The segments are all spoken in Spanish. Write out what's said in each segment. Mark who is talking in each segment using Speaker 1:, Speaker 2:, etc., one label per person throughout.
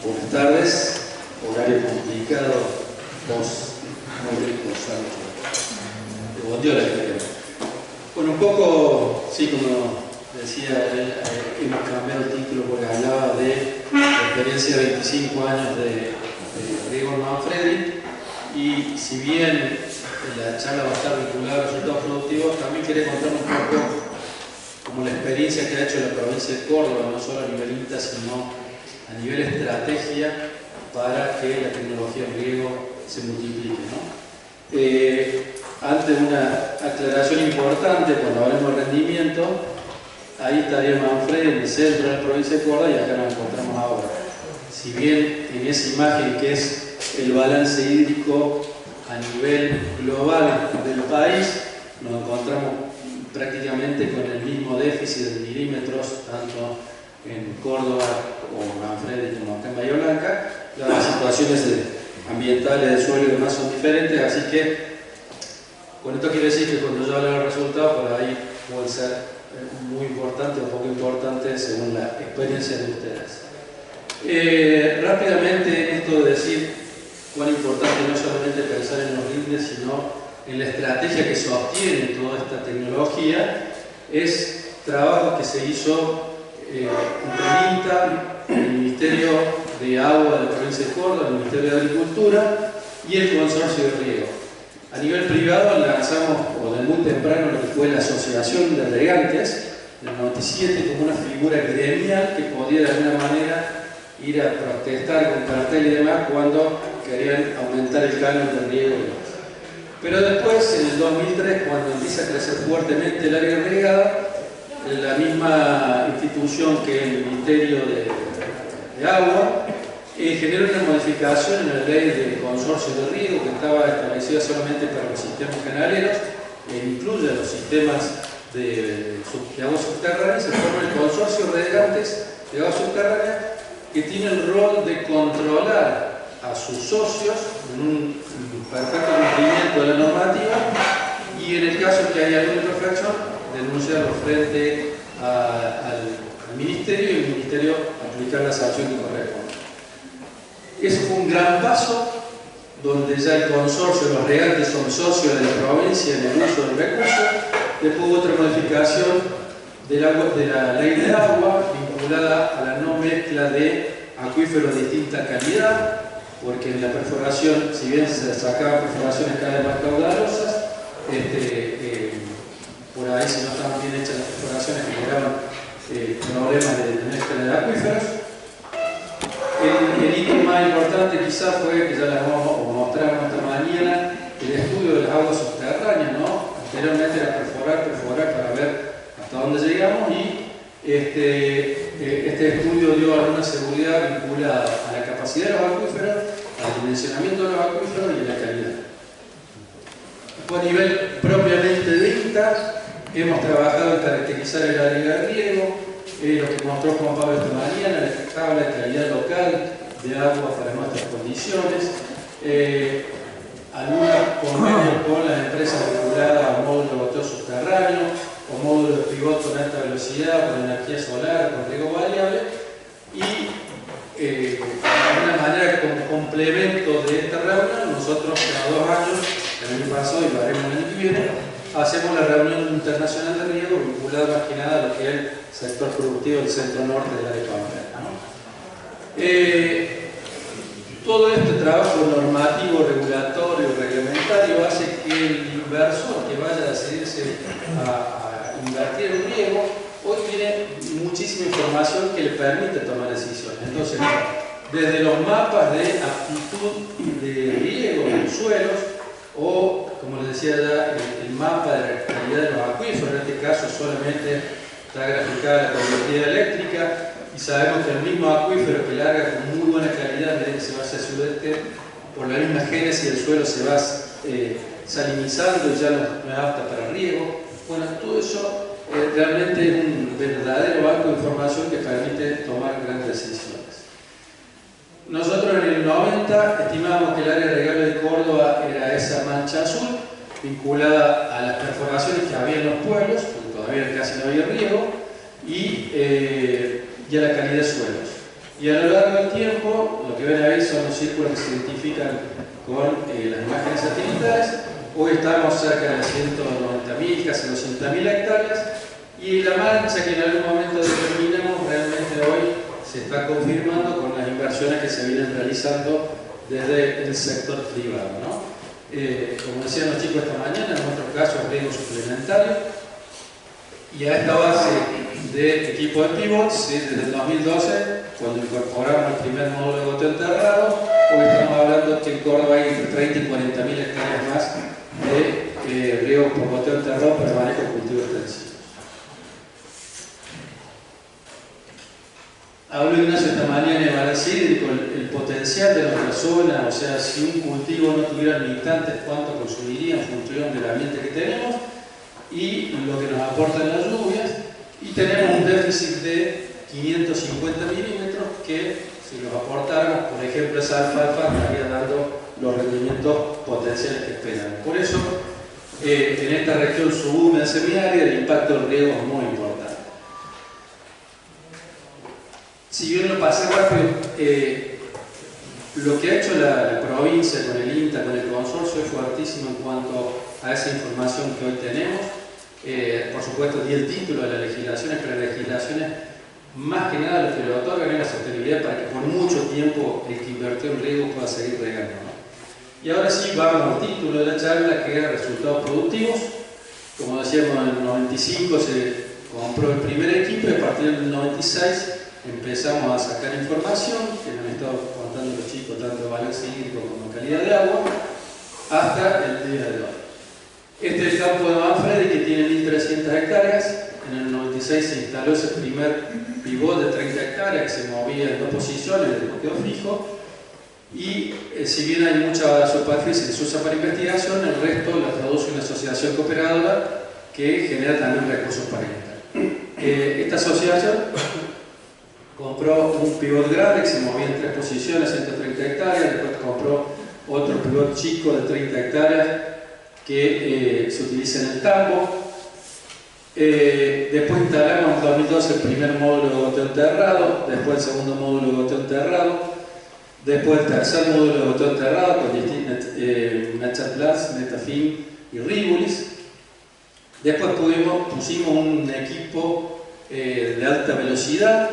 Speaker 1: Buenas tardes, horario complicado, dos muy ricos de bondiola que tenemos. Bueno, un poco, sí, como decía él, hemos cambiado el título porque hablaba de la experiencia de 25 años de Riego Manfredi, y si bien la charla va a estar vinculada a resultados productivos, también quería contar un poco como la experiencia que ha hecho la provincia de Córdoba, no solo a nivel INTA, sino a nivel estrategia para que la tecnología en riego se multiplique, ¿no? Antes una aclaración importante, cuando hablamos de rendimiento, ahí estaría Manfredi en el centro de la provincia de Córdoba y acá nos encontramos ahora. Si bien en esa imagen que es el balance hídrico a nivel global del país, nos encontramos prácticamente con el mismo déficit de milímetros, tanto en Córdoba como Manfredi como acá en Bahía Blanca. Las situaciones ambientales del suelo y demás son diferentes, así que con esto quiere decir que cuando yo hablo de los resultados, por ahí puede ser muy importante o poco importante según la experiencia de ustedes. Rápidamente, esto de decir cuán importante no solamente pensar en los rindes, sino en la estrategia que sostiene toda esta tecnología, es trabajo que se hizo entre INTA, el Ministerio de Agua de la provincia de Córdoba, el Ministerio de Agricultura y el Consorcio de Riego. A nivel privado lanzamos, o de muy temprano, lo que fue la Asociación de Regantes, en el 97, como una figura gremial que podía de alguna manera ir a protestar con cartel y demás cuando querían aumentar el canon de riego. Pero después, en el 2003, cuando empieza a crecer fuertemente el área regada, la misma institución que el Ministerio de Agua generó una modificación en la ley del consorcio de riego que estaba establecida solamente para los sistemas canaleros e incluye los sistemas de agua subterránea. Se forma el consorcio de regantes de agua subterránea que tiene el rol de controlar a sus socios en un perfecto cumplimiento de la normativa y en el caso que haya alguna infracción, denunciarlo frente al Ministerio y el Ministerio aplicar la sanción que corresponde. Eso fue un gran paso donde ya el consorcio, los regantes son socios de la provincia en el uso del recurso. Después hubo otra modificación de la ley de agua vinculada a la no mezcla de acuíferos de distinta calidad, porque en la perforación, si bien se sacaban perforaciones cada vez más caudalosas, por ahí, si no estaban bien hechas las perforaciones, generaban problemas de mezcla de acuíferos. El ítem más importante quizás fue, que ya les vamos a mostrar esta mañana, el estudio de las aguas subterráneas, ¿no? Anteriormente era perforar para ver hasta dónde llegamos, y este estudio dio alguna seguridad vinculada a la capacidad de los acuíferos, al dimensionamiento de los acuíferos y a la calidad. A nivel propiamente de INTA, hemos trabajado en caracterizar el área de riego, lo que mostró Juan Pablo esta mañana, la tabla de calidad local de agua para nuestras condiciones, algunos convenios con las empresas vinculadas a módulos de goteo subterráneo, o módulos de pivot con alta velocidad, con energía solar, con riego variable, y de alguna manera, como complemento de esta reunión, nosotros cada 2 años, el año pasado y lo haremos el año que viene, hacemos la reunión internacional de riego vinculada más que nada a lo que es el sector productivo del centro norte del área de Pamplona, ¿no? Todo este trabajo normativo, regulatorio, reglamentario hace que el inversor que vaya a decidirse a invertir en riego hoy tiene muchísima información que le permite tomar decisiones. Entonces, desde los mapas de aptitud de riego en los suelos, o como les decía ya, el mapa de la calidad de los acuíferos, en este caso solamente está graficada la conductividad eléctrica, y sabemos que el mismo acuífero que larga con muy buena calidad, desde que se va hacia el sudeste, por la misma génesis del suelo se va salinizando y ya no es apta para riego. Bueno, todo eso realmente es un verdadero banco de información que permite tomar grandes decisiones. Nosotros en el 90 estimábamos que el área regable de Córdoba era esa mancha azul, vinculada a las perforaciones que había en los pueblos, porque todavía casi no había riego, y a la calidad de suelos. Y a lo largo del tiempo, lo que ven ahí son los círculos que se identifican con las imágenes satelitales. Hoy estamos cerca de 190.000, casi 200.000 hectáreas, y la mancha que en algún momento determinamos realmente hoy se está confirmando con las inversiones que se vienen realizando desde el sector privado, ¿no? Como decían los chicos esta mañana, en nuestro caso es riego suplementario, y a esta base de equipo de pivots, desde el 2012, cuando incorporamos el primer módulo de goteo enterrado, hoy estamos hablando que en Córdoba hay entre 30 y 40.000 hectáreas más de riego por goteo enterrado para manejo de cultivos extensivos. Habló Ignacio esta mañana de balance hídrico, el potencial de nuestra zona, o sea, si un cultivo no tuviera limitantes, cuánto consumiría en función del ambiente que tenemos y lo que nos aportan las lluvias, y tenemos un déficit de 550 milímetros que, si los aportáramos, por ejemplo, esa alfalfa estaría dando los rendimientos potenciales que esperan. Por eso, en esta región subhúmeda semiárida, el impacto del riego es muy importante. Si bien lo pasé rápido, lo que ha hecho la provincia con el INTA, con el consorcio, es fuertísimo en cuanto a esa información que hoy tenemos. Por supuesto, di el título de las legislaciones, pero las legislaciones, más que nada, lo que le otorgan es la sostenibilidad para que por mucho tiempo el que invirtió en riego pueda seguir regando, ¿no? Y ahora sí, vamos al título de la charla, que es resultados productivos. Como decíamos, en el 95 se compró el primer equipo y a partir del 96 empezamos a sacar información, que nos han estado contando los chicos, tanto de balance hídrico como calidad de agua, hasta el día de hoy. Este es el campo de Manfredi, que tiene 1.300 hectáreas. En el 96 se instaló ese primer pivot de 30 hectáreas que se movía en dos posiciones de bloqueo fijo. Y si bien hay mucha superficie que se usa para investigación, el resto la produce una asociación cooperadora que genera también recursos para invertir. Esta asociación compró un pivot grande que se movía en tres posiciones, 130 hectáreas, después compró otro pivot chico de 30 hectáreas que se utiliza en el campo. Después instalamos en 2012 el primer módulo de goteo enterrado, después el segundo módulo de goteo enterrado, después el tercer módulo de goteo enterrado con Natchatlas, Netafim y Ribulis. Después pusimos un equipo de alta velocidad.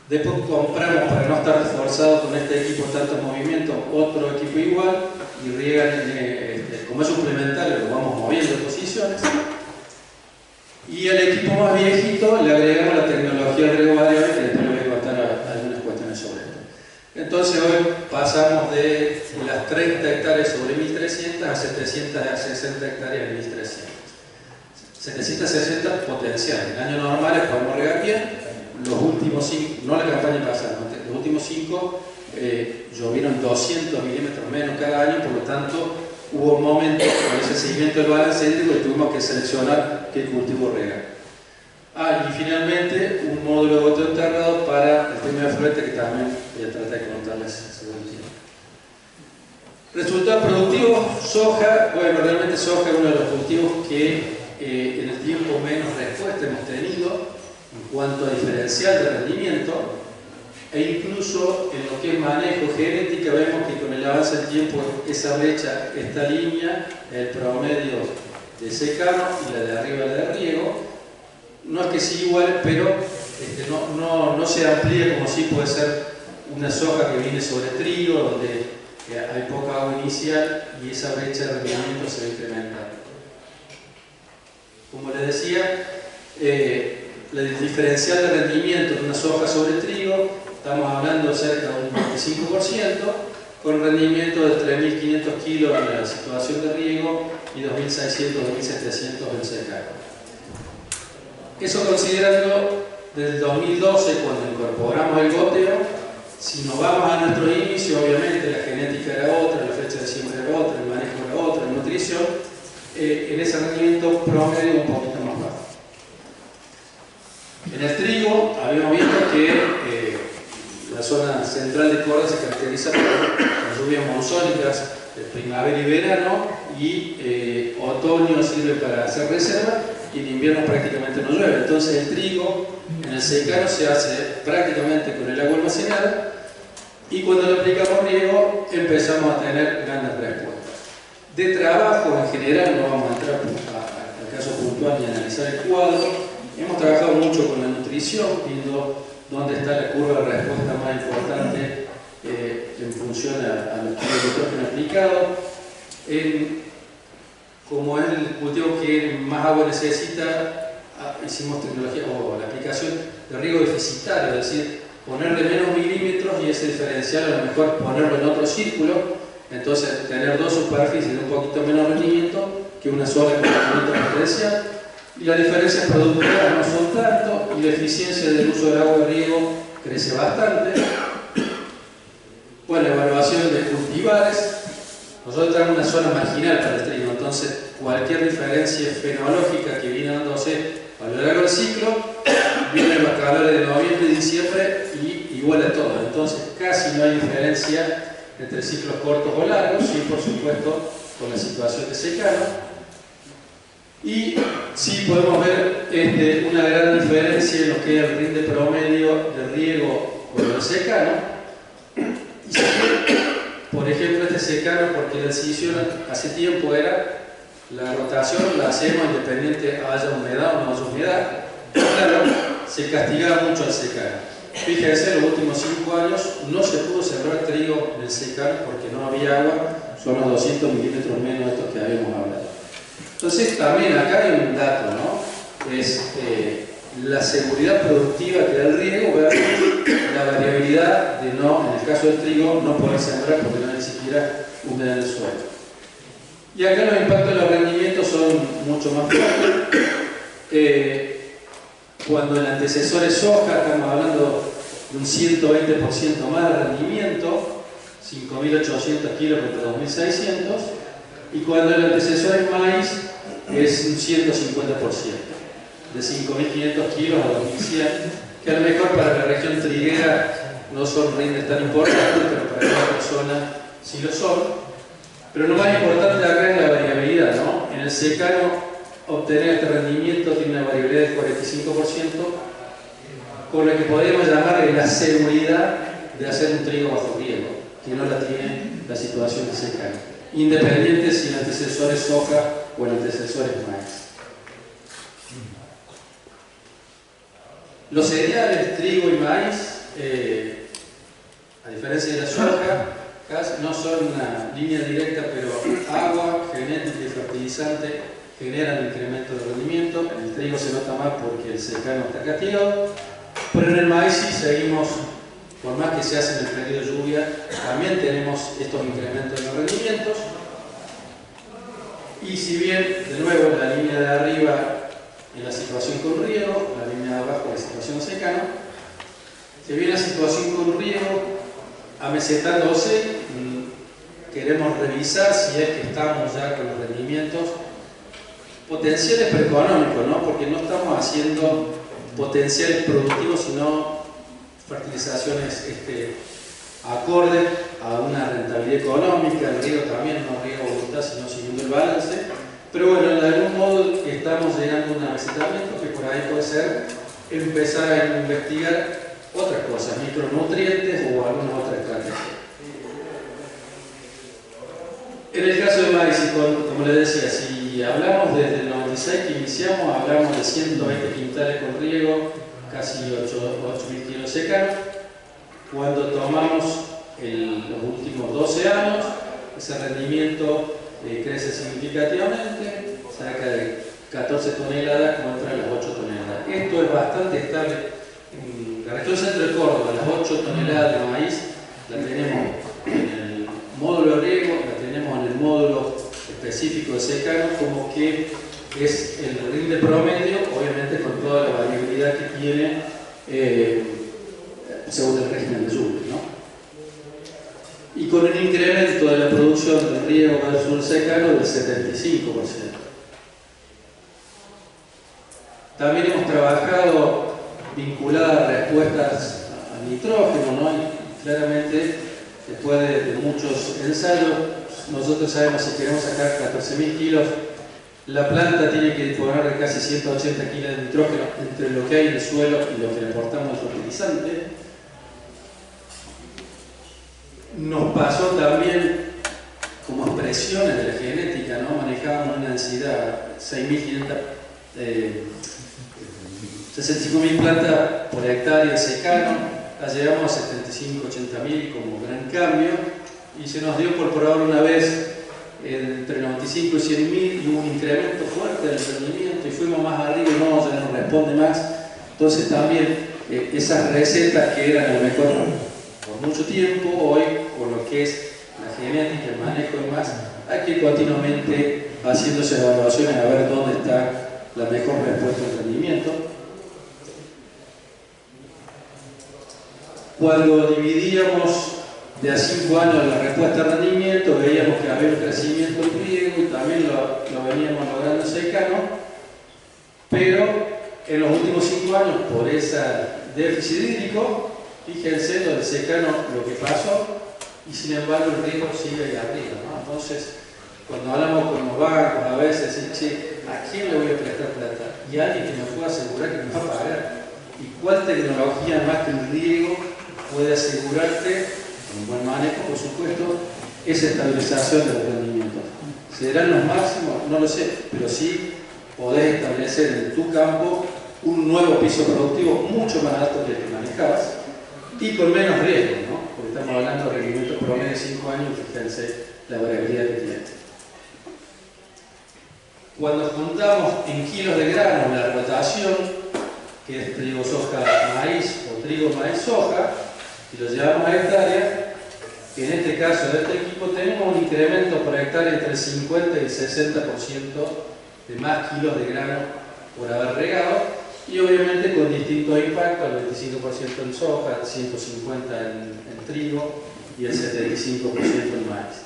Speaker 1: Después compramos, para no estar reforzado con este equipo tanto movimiento, otro equipo igual, y riegan, como es suplementario, lo vamos moviendo en posiciones. Y al equipo más viejito le agregamos la tecnología de riego variable, que después les voy a contar algunas cuestiones sobre esto. Entonces hoy pasamos de las 30 hectáreas sobre 1.300 a 760 hectáreas en 1.300. 760 potenciales. En años normales podemos regar bien. Los últimos 5, no la campaña pasada, los últimos 5 llovieron 200 milímetros menos cada año, por lo tanto hubo momentos con ese seguimiento del balance hídrico que tuvimos que seleccionar qué cultivo regar. Y finalmente un módulo de goteo enterrado para el tema de afluente, que también voy a tratar de contarles según el tiempo. Resultados productivos, soja. Bueno, realmente soja es uno de los cultivos que en el tiempo menos respuesta hemos tenido en cuanto a diferencial de rendimiento, e incluso en lo que es manejo genética vemos que con el avance del tiempo esa brecha, esta línea, el promedio de secano y la de arriba la de riego, no es que sea igual, pero no se amplía como si puede ser una soja que viene sobre trigo, donde hay poca agua inicial y esa brecha de rendimiento se va incrementando. Como les decía, el diferencial de rendimiento de una soja sobre trigo, estamos hablando cerca de un 25%, con rendimiento de 3.500 kilos en la situación de riego y 2.600, 2.700 en secano. Eso considerando desde el 2012, cuando incorporamos el goteo. Si nos vamos a nuestro inicio, obviamente la genética era otra, la fecha de siembra era otra, el manejo era otro, la nutrición, en ese rendimiento promedio un poquito más bajo. En el trigo habíamos visto que la zona central de Córdoba se caracteriza por las lluvias monzónicas de primavera y verano, y otoño sirve para hacer reserva, y en invierno prácticamente no llueve. Entonces el trigo en el secano se hace prácticamente con el agua almacenada, y cuando le aplicamos riego empezamos a tener grandes respuestas. De trabajo en general, no vamos a entrar al caso puntual ni analizar el cuadro, hemos trabajado mucho con la nutrición, viendo dónde está la curva de respuesta más importante en función a los kilos de nitrógeno aplicado. Como es el cultivo que más agua necesita, hicimos tecnología o la aplicación de riego deficitario, es decir, ponerle menos milímetros y ese diferencial a lo mejor ponerlo en otro círculo, entonces tener dos superficies de un poquito menos rendimiento que una sola con rendimiento diferencial, y las diferencias productivas no son tanto y la eficiencia del uso del agua de riego crece bastante. Bueno, evaluación de cultivares. Nosotros tenemos una zona marginal para el trigo, entonces cualquier diferencia fenológica que viene dándose a lo largo del ciclo viene en los calores de noviembre y diciembre y iguala todo. Entonces casi no hay diferencia entre ciclos cortos o largos, sí, por supuesto, con la situación de secano. Y sí podemos ver una gran diferencia en lo que es el rinde promedio de riego con el secano. Y si, por ejemplo, este secano, porque la decisión hace tiempo era la rotación la hacemos independiente haya humedad o no haya humedad. Claro, se castigaba mucho al secano. Fíjense, en los últimos 5 años no se pudo sembrar trigo en el secano porque no había agua, son los 200 milímetros menos de estos que habíamos hablado. Entonces también acá hay un dato, ¿no? Es la seguridad productiva que da el riego versus la variabilidad de no, en el caso del trigo, no poder sembrar porque no hay ni siquiera humedad en el suelo. Y acá los impactos de los rendimientos son mucho más fuertes. Cuando el antecesor es soja, estamos hablando de un 120% más de rendimiento, 5.800 kilos contra 2.600, y cuando el antecesor es maíz, es un 150%, de 5.500 kilos a 2.100, que a lo mejor para la región triguera no son rindes tan importantes, pero para cada persona sí lo son. Pero lo más importante acá es la variabilidad, ¿no? En el secano, obtener este rendimiento tiene una variabilidad del 45%, con lo que podemos llamar la seguridad de hacer un trigo bajo riego, que no la tiene la situación de secano, independiente si el antecesor es soja o el antecesor es maíz. Los cereales, trigo y maíz, a diferencia de la soja, no son una línea directa, pero agua, genética y fertilizante generan incremento de rendimiento. En el trigo se nota más porque el secano está castigado, pero en el maíz sí seguimos, por más que se hace en el periodo de lluvia, también tenemos estos incrementos de los rendimientos. Y si bien, de nuevo, la línea de arriba en la situación con riego, la línea de abajo en la situación secano, si bien la situación con riego amesetándose, queremos revisar si es que estamos ya con los rendimientos potenciales pero económicos, ¿no? Porque no estamos haciendo potenciales productivos, sino fertilizaciones acorde a una rentabilidad económica. El riego también, no riego voluntad, sino siguiendo el balance. Pero bueno, de algún modo estamos llegando a un amesetamiento que por ahí puede ser empezar a investigar otras cosas, micronutrientes o alguna otra estrategia. En el caso de maíz, como les decía, si hablamos desde el 96 que iniciamos, hablamos de 120 quintales con riego, casi 8.000 kilos secano. Cuando tomamos los últimos 12 años, ese rendimiento crece significativamente, cerca de 14 toneladas contra las 8 toneladas. Esto es bastante estable. En la región centro de Córdoba, las 8 toneladas de maíz la tenemos en el módulo riego, la tenemos en el módulo específico de secano, como que es el rinde promedio, obviamente con toda la variabilidad que tiene según el régimen de lluvia, ¿no? Y con un incremento de la producción del riego versus el secano del 75%. También hemos trabajado vinculadas respuestas al nitrógeno, ¿no? Y claramente, después de muchos ensayos, nosotros sabemos que si queremos sacar 14.000 kilos La planta tiene que disponer de casi 180 kilos de nitrógeno entre lo que hay en el suelo y lo que le aportamos al fertilizante. Nos pasó también como expresiones de la genética, ¿no? Manejábamos una densidad 65.000 plantas por hectárea de secano, la llevamos a 75-80.000 como gran cambio, y se nos dio por probar una vez entre 95 y 100.000 y hubo un incremento fuerte del rendimiento y fuimos más arriba y no, ya no responde más. Entonces también esas recetas que eran a lo mejor por mucho tiempo, hoy con lo que es la genética, el manejo y más, hay que ir continuamente haciéndose evaluaciones a ver dónde está la mejor respuesta al rendimiento. Cuando dividíamos de a 5 años la respuesta al rendimiento, veíamos que había un crecimiento en riego y también lo veníamos logrando en secano, pero en los últimos 5 años, por ese déficit hídrico, fíjense lo del secano, lo que pasó, y sin embargo el riego sigue ahí arriba, ¿no? Entonces, cuando hablamos con los bancos, a veces decimos, che, ¿a quién le voy a prestar plata? Y alguien que me pueda asegurar que me va a pagar. ¿Y cuál tecnología más que el riego puede asegurarte, con un buen manejo, por supuesto, esa estabilización de los rendimientos? ¿Serán los máximos? No lo sé, pero sí podés establecer en tu campo un nuevo piso productivo mucho más alto que el que manejabas y con menos riesgo, ¿no? Porque estamos hablando de rendimientos promedio de 5 años, fíjense la variabilidad que tiene. Cuando juntamos en kilos de grano la rotación, que es trigo, soja, maíz o trigo, maíz, soja, y lo llevamos a hectárea, que en este caso de este equipo tenemos un incremento por hectárea entre el 50 y el 60% de más kilos de grano por haber regado, y obviamente con distintos impactos, el 25% en soja, el 150% en trigo y el 75% en maíz.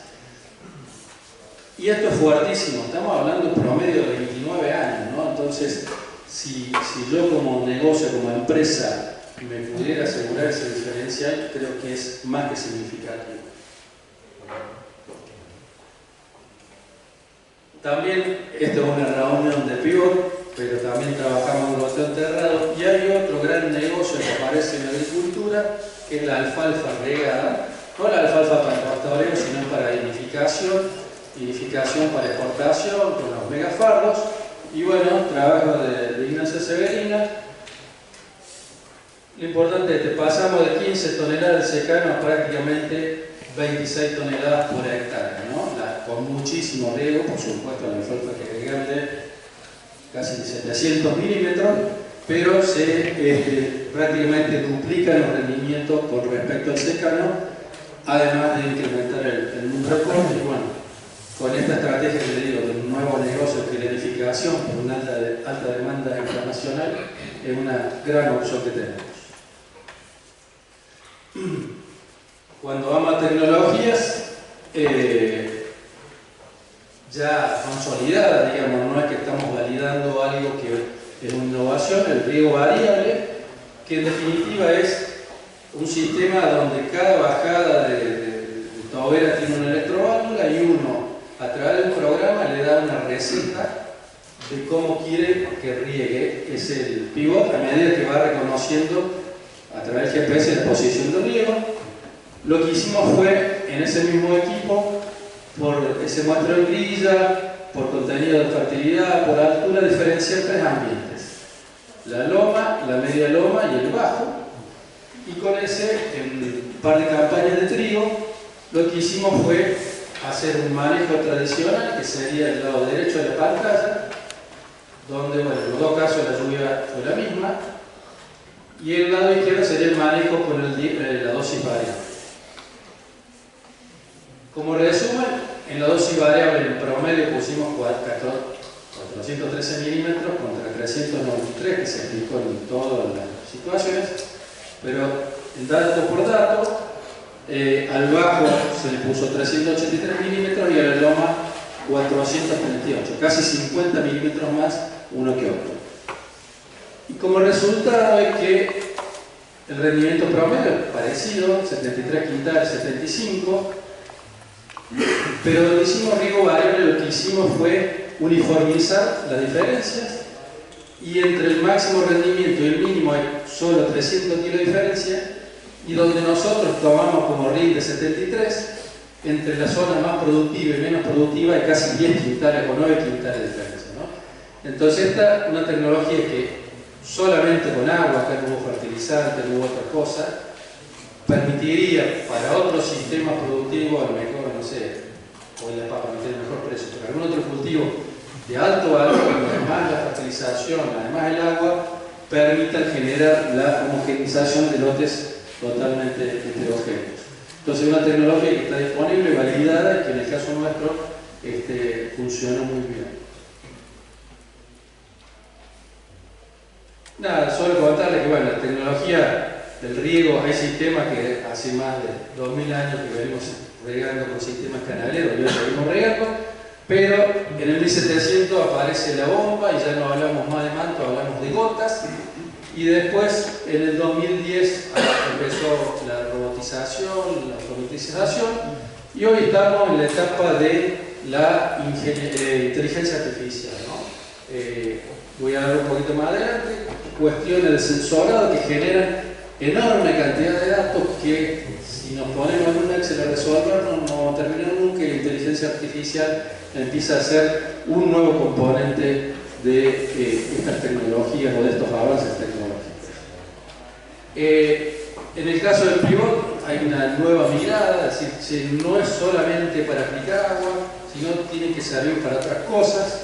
Speaker 1: Y esto es fuertísimo, estamos hablando de promedio de 29 años, ¿no? Entonces, si yo como negocio, como empresa, me pudiera asegurar ese diferencial, creo que es más que significativo. También, esto es una reunión de pivot, pero también trabajamos en goteo enterrado, y hay otro gran negocio que aparece en la agricultura, que es la alfalfa regada, no la alfalfa para pastoreo, sino para vinificación para exportación, con los megafardos, y bueno, trabajo de Ignacio Severina. Lo importante es que pasamos de 15 toneladas de secano a prácticamente 26 toneladas por hectárea, ¿no? Con muchísimo riego, por supuesto, la alfalfa que es grande, casi 700 milímetros, pero se prácticamente duplican los rendimientos con respecto al secano, además de incrementar el número de cortes. Y bueno, con esta estrategia que le digo de un nuevo negocio de planificación por una alta demanda internacional, es una gran opción que tenemos. Cuando vamos a tecnologías ya consolidadas, digamos, no es que estamos validando algo que es una innovación, el riego variable, que en definitiva es un sistema donde cada bajada de tobera tiene una electroválvula y uno, a través de un programa, le da una receta de cómo quiere que riegue. Es el pivot a medida que va reconociendo a través del GPS la posición del riego. Lo que hicimos fue, en ese mismo equipo, por ese muestreo en grilla, por contenido de fertilidad, por altura, diferenciar 3 ambientes: la loma, la media loma y el bajo. Y con ese, en un par de campañas de trigo, lo que hicimos fue hacer un manejo tradicional, que sería el lado derecho de la pantalla, donde, bueno, en los dos casos la lluvia fue la misma, y el lado izquierdo sería el manejo con la dosis variable. Como resumen, en la dosis variable en promedio pusimos 413 milímetros contra 393, que se aplicó en todas las situaciones, pero el dato por dato, al bajo se le puso 383 milímetros y a la loma 438, casi 50 milímetros más uno que otro. Y como resultado es que el rendimiento promedio es parecido, 73 quintales, 75, pero donde hicimos riego variable, lo que hicimos fue uniformizar las diferencias, y entre el máximo rendimiento y el mínimo hay solo 300 kilos de diferencia, y donde nosotros tomamos como RIN de 73, entre la zona más productiva y menos productiva hay casi 10 quintales o 9 quintales de diferencia, ¿no? Entonces esta es una tecnología que solamente con agua, acá no hubo fertilizante, no hubo otra cosa, permitiría para otros sistemas productivos, a lo mejor, no sé, hoy la papa no tiene mejor precio, pero algún otro cultivo de alto valor, además la fertilización, además el agua, permitan generar la homogenización de lotes totalmente heterogéneos. Entonces es una tecnología que está disponible, validada, y que en el caso nuestro funciona muy bien. Nada, solo contarles que bueno, la tecnología del riego, hay sistemas que hace más de 2000 años que venimos regando con sistemas canaleros, y hoy seguimos regando, pero en el 1700 aparece la bomba y ya no hablamos más de manto, hablamos de gotas, y después en el 2010 empezó la robotización, la automatización, y hoy estamos en la etapa de la inteligencia artificial, ¿no? Voy a hablar un poquito más adelante, cuestiones de sensorado que generan enorme cantidad de datos que si nos ponemos en un Excel a resolver no terminamos nunca, y la inteligencia artificial empieza a ser un nuevo componente de estas tecnologías o de estos avances tecnológicos. En el caso del pivot hay una nueva mirada, es decir, no es solamente para aplicar agua, sino tiene que servir para otras cosas,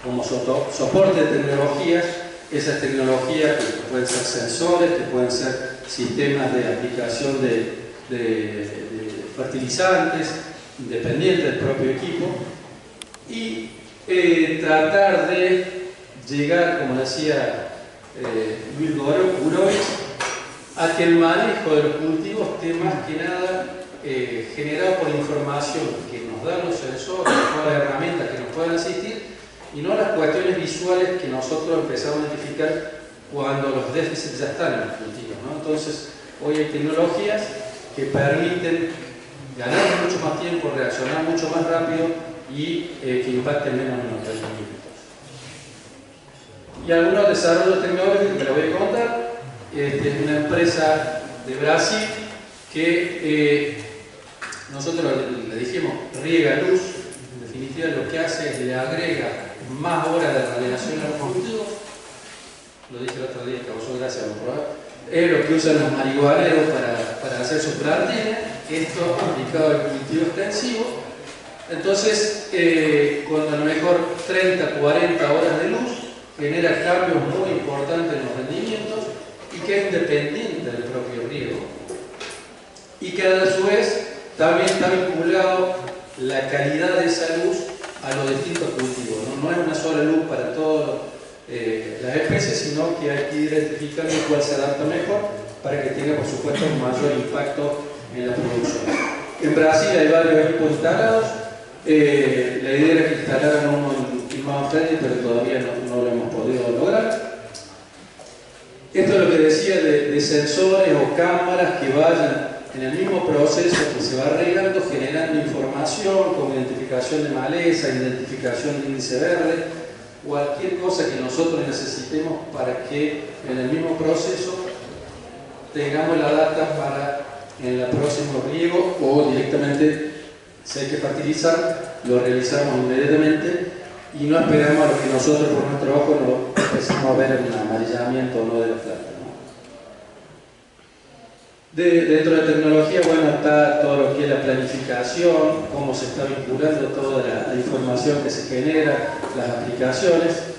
Speaker 1: como soporte de tecnologías, esas tecnologías que pueden ser sensores, que pueden ser sistemas de aplicación de fertilizantes, independientes del propio equipo, y tratar de llegar, como decía Luis Gurovich, a que el manejo de los cultivos esté más que nada generado por información que nos dan los sensores, todas las herramientas que nos puedan asistir, y no las cuestiones visuales que nosotros empezamos a identificar cuando los déficits ya están en los cultivos, ¿no? Entonces, hoy hay tecnologías que permiten ganar mucho más tiempo, reaccionar mucho más rápido y que impacten menos en los rendimientos. Y algunos desarrollos tecnológicos que les voy a contar. Es una empresa de Brasil que nosotros le dijimos riega luz. En definitiva, lo que hace es le agrega más horas de radiación a los cultivos. Lo dije el otro día, causó gracia, es lo que usan los marihuaneros para hacer sus plantines. Esto aplicado al cultivo extensivo. Entonces, con a lo mejor 30, 40 horas de luz, genera cambios muy importantes en los rendimientos y que es independiente del propio riego. Y que a su vez también está vinculado la calidad de esa luz a los distintos cultivos. No es una sola luz para todas las especies, sino que hay que ir identificando cuál se adapta mejor para que tenga, por supuesto, un mayor impacto en la producción. En Brasil hay varios equipos instalados. La idea era que instalaran uno en Mount Freddy, pero todavía no lo hemos podido lograr. Esto es lo que decía de sensores o cámaras que vayan en el mismo proceso que se va regando, generando información como identificación de maleza, identificación de índice verde, cualquier cosa que nosotros necesitemos para que en el mismo proceso tengamos la data para en el próximo riego, o directamente, si hay que fertilizar, lo realizamos inmediatamente y no esperamos a lo que nosotros por nuestro ojo no empezamos a ver un amarillamiento o no de la planta, ¿no? Dentro de la tecnología, bueno, está todo lo que es la planificación, cómo se está vinculando toda la información que se genera, las aplicaciones.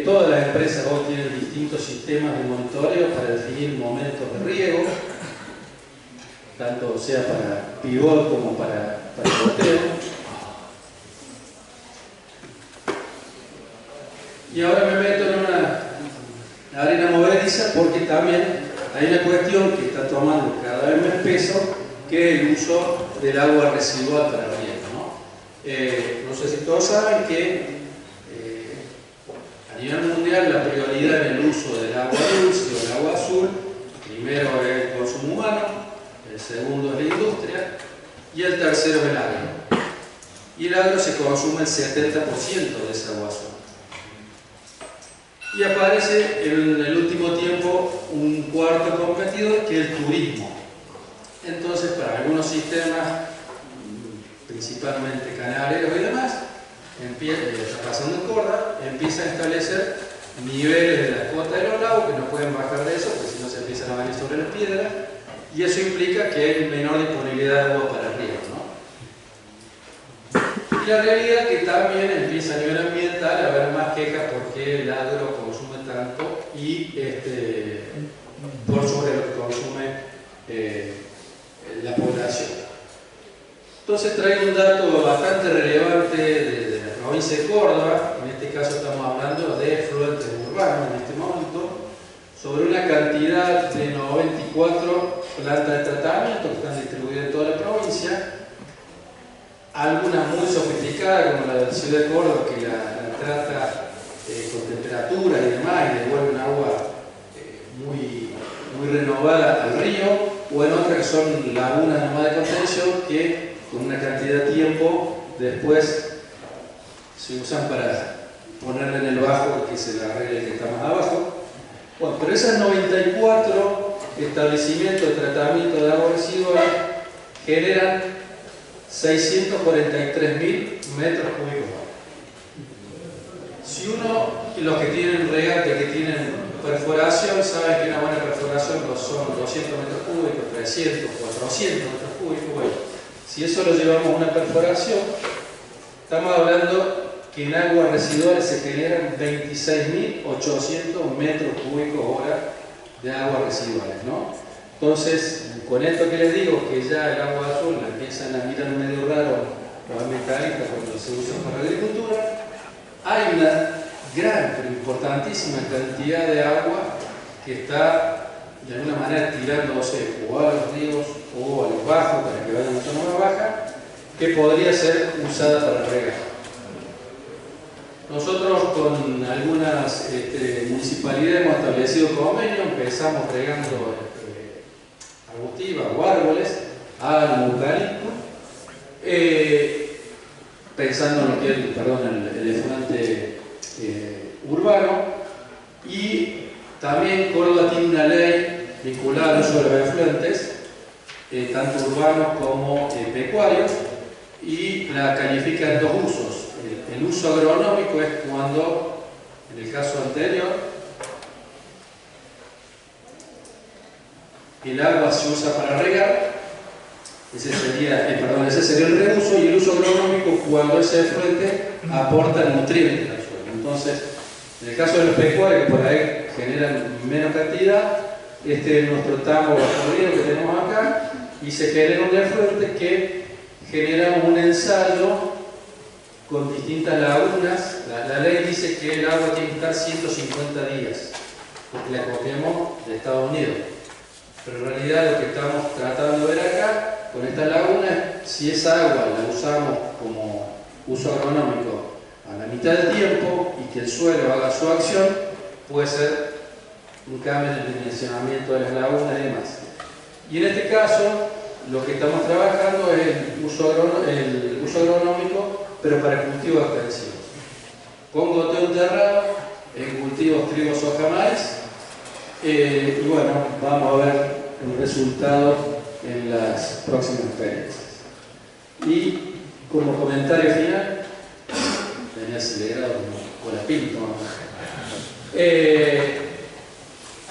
Speaker 1: Todas las empresas hoy tienen distintos sistemas de monitoreo para definir momentos de riego, tanto sea para pivot como para goteo. Y ahora me meto en una arena movediza porque también hay una cuestión que está tomando cada vez más peso, que es el uso del agua residual para el riego, ¿no? No sé si todos saben que a nivel mundial la prioridad en el uso del agua dulce o del agua azul, primero es el consumo humano, el segundo es la industria y el tercero es el agro. y el agro se consume el 70% de esa agua azul. Y aparece en el último tiempo un cuarto competidor que es el turismo. Entonces, para algunos sistemas, principalmente canaleros y demás, está pasando en Córdoba, empieza a establecer niveles de la cota de los lagos que no pueden bajar de eso, porque si no se empiezan a venir sobre las piedras, y eso implica que hay menor disponibilidad de agua para el río, ¿no? Y la realidad es que también empieza a nivel ambiental a haber más quejas porque el agro consume tanto y por sobre lo que consume la población. Entonces traigo un dato bastante relevante de la provincia de Córdoba, en este caso estamos hablando de efluentes urbanos en este momento, sobre una cantidad de 94 plantas de tratamiento que están distribuidas en toda la provincia, algunas muy sofisticadas como la de la ciudad de Córdoba que la trata con temperatura y demás y devuelve un agua muy renovada al río, o en otras que son lagunas nomás de contención que con una cantidad de tiempo después se usan para ponerle en el bajo que se le arregle el que está más abajo. Bueno, pero esas 94 establecimientos de tratamiento de aguas residuales generan 643.000 metros cúbicos. Si los que tienen regate, que tienen perforación, saben que una buena perforación son 200 metros cúbicos, 300, 400 metros cúbicos. Bueno, si eso lo llevamos a una perforación, estamos hablando que en aguas residuales se generan 26.800 metros cúbicos hora de aguas residuales, ¿no? Entonces, con esto que les digo, que ya el agua azul la empiezan a mirar medio raro los ambientalistas cuando se usa para la agricultura, hay una gran pero importantísima cantidad de agua que está de alguna manera tirándose o a los ríos o a los bajos para que vayan a zona más baja, que podría ser usada para regar. Nosotros con algunas municipalidades hemos establecido convenio, empezamos regando arbustivas o árboles, álamo, eucalipto, pensando en lo que es el efluente urbano, y también Córdoba tiene una ley vinculada al uso de los efluentes, tanto urbanos como pecuarios, y la califica en dos usos. El uso agronómico es cuando, en el caso anterior, el agua se usa para regar, ese sería el reuso, y el uso agronómico cuando ese efluente aporta nutrientes al suelo. Entonces, en el caso de los pecuarios, que por ahí generan menos cantidad, este es nuestro tambo bajo río que tenemos acá, y se genera un efluente que genera un ensayo con distintas lagunas. La ley dice que el agua tiene que estar 150 días, porque la copiamos de Estados Unidos. Pero en realidad lo que estamos tratando de ver acá, con esta laguna, si esa agua la usamos como uso agronómico a la mitad del tiempo y que el suelo haga su acción, puede ser un cambio en el dimensionamiento de las lagunas y demás. Y en este caso, lo que estamos trabajando es el uso agronómico, pero para cultivos extensivos. Con goteo enterrado, en cultivos trigo, soja, maíz, y bueno, vamos a ver el resultado en las próximas experiencias. Y como comentario final, venía acelerado con la pinta,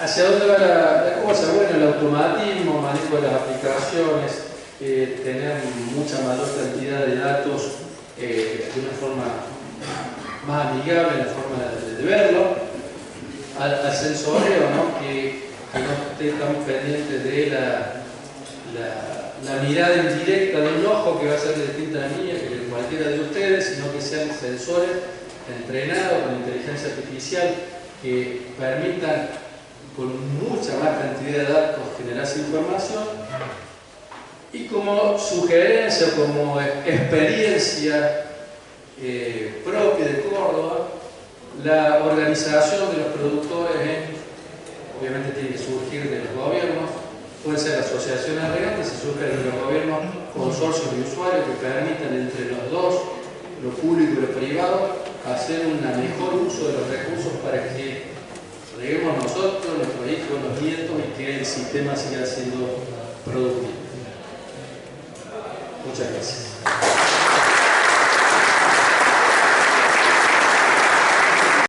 Speaker 1: ¿hacia dónde va la cosa? Bueno, el automatismo, manejo de las aplicaciones, tener mucha mayor cantidad de datos de una forma más amigable, en la forma de verlo, al sensoreo, ¿no? Que no esté tan pendiente de la mirada indirecta de un ojo que va a ser distinta a la mía que de cualquiera de ustedes, sino que sean sensores entrenados con inteligencia artificial que permitan con mucha más cantidad de datos generar esa información. Y como sugerencia, como experiencia propia de Córdoba, la organización de los productores obviamente tiene que surgir de los gobiernos, pueden ser asociaciones regantes, si surgen de los gobiernos consorcios de usuarios que permitan entre los dos, lo público y lo privado, hacer un mejor uso de los recursos para que reguemos nosotros, nuestros hijos, los nietos y que el sistema siga siendo productivo. Muchas gracias.